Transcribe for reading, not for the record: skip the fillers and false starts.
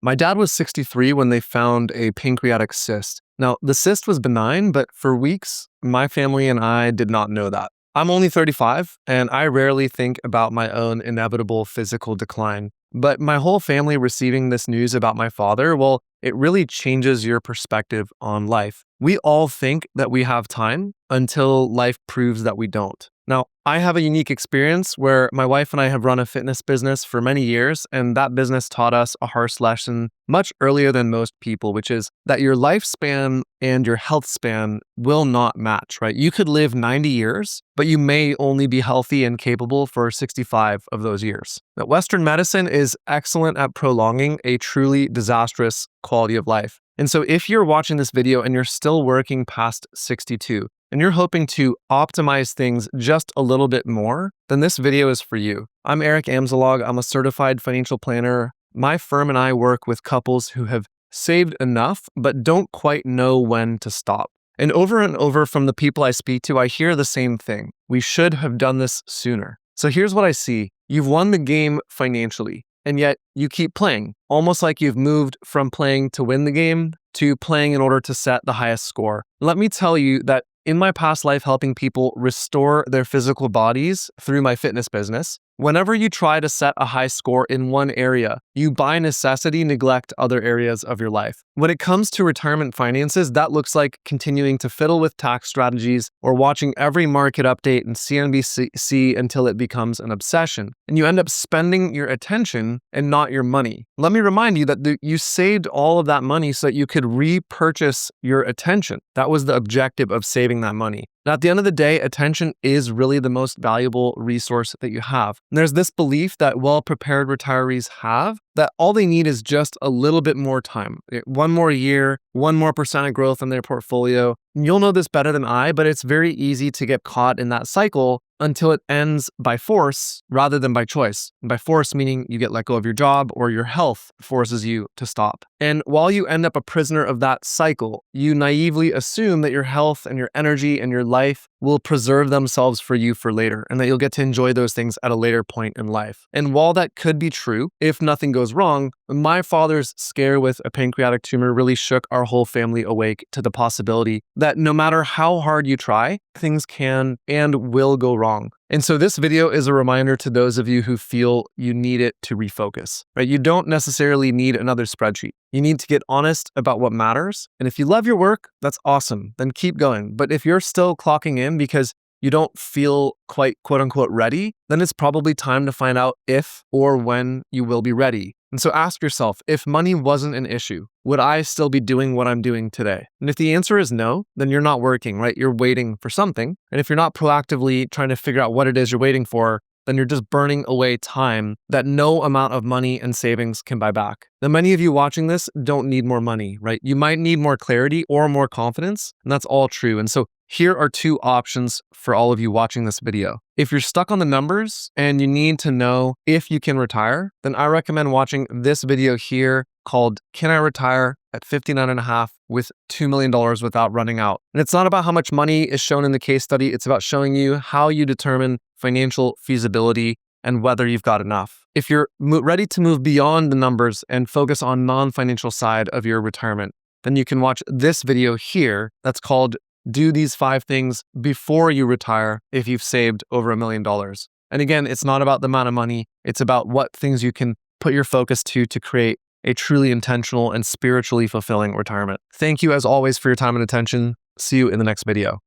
My dad was 63 when they found a pancreatic cyst. Now, the cyst was benign, but for weeks, my family and I did not know that. I'm only 35, and I rarely think about my own inevitable physical decline. But my whole family receiving this news about my father, well, it really changes your perspective on life. We all think that we have time until life proves that we don't. Now, I have a unique experience where my wife and I have run a fitness business for many years, and that business taught us a harsh lesson much earlier than most people, which is that your lifespan and your health span will not match, right? You could live 90 years, but you may only be healthy and capable for 65 of those years. Now, Western medicine is excellent at prolonging a truly disastrous quality of life. And so if you're watching this video and you're still working past 62, and you're hoping to optimize things just a little bit more, then this video is for you. I'm Amzalag. I'm a certified financial planner. My firm and I work with couples who have saved enough, but don't quite know when to stop. And over from the people I speak to, I hear the same thing. We should have done this sooner. So here's what I see. You've won the game financially, and yet you keep playing, almost like you've moved from playing to win the game to playing in order to set the highest score. Let me tell you that in my past life helping people restore their physical bodies through my fitness business, whenever you try to set a high score in one area, you by necessity neglect other areas of your life. When it comes to retirement finances, that looks like continuing to fiddle with tax strategies or watching every market update in CNBC until it becomes an obsession. And you end up spending your attention and not your money. Let me remind you that you saved all of that money so that you could repurchase your attention. That was the objective of saving that money. Now, at the end of the day, attention is really the most valuable resource that you have. And there's this belief that well-prepared retirees have that all they need is just a little bit more time. One more year, 1% of growth in their portfolio. You'll know this better than I, but it's very easy to get caught in that cycle until it ends by force rather than by choice. By force meaning you get let go of your job or your health forces you to stop. And while you end up a prisoner of that cycle, you naively assume that your health and your energy and your life will preserve themselves for you for later and that you'll get to enjoy those things at a later point in life. And while that could be true, if nothing goes wrong, my father's scare with a pancreatic tumor really shook our whole family awake to the possibility that no matter how hard you try, things can and will go wrong. And so this video is a reminder to those of you who feel you need it to refocus, right? You don't necessarily need another spreadsheet. You need to get honest about what matters. And if you love your work, that's awesome. Then keep going. But if you're still clocking in because you don't feel quite quote unquote ready, then it's probably time to find out if or when you will be ready. And so ask yourself, if money wasn't an issue, would I still be doing what I'm doing today? And if the answer is no, then you're not working, right? You're waiting for something. And if you're not proactively trying to figure out what it is you're waiting for, then you're just burning away time that no amount of money and savings can buy back. Now, many of you watching this don't need more money, right? You might need more clarity or more confidence, and that's all true. And so here are two options for all of you watching this video. If you're stuck on the numbers and you need to know if you can retire, then I recommend watching this video here called Can I Retire at 59 and a half with $2 million without running out? And it's not about how much money is shown in the case study. It's about showing you how you determine financial feasibility and whether you've got enough. If you're ready to move beyond the numbers and focus on non-financial side of your retirement, then you can watch this video here that's called Do These 5 Things Before You Retire If You've Saved Over $1 million. And again, it's not about the amount of money. It's about what things you can put your focus to create a truly intentional and spiritually fulfilling retirement. Thank you as always for your time and attention. See you in the next video.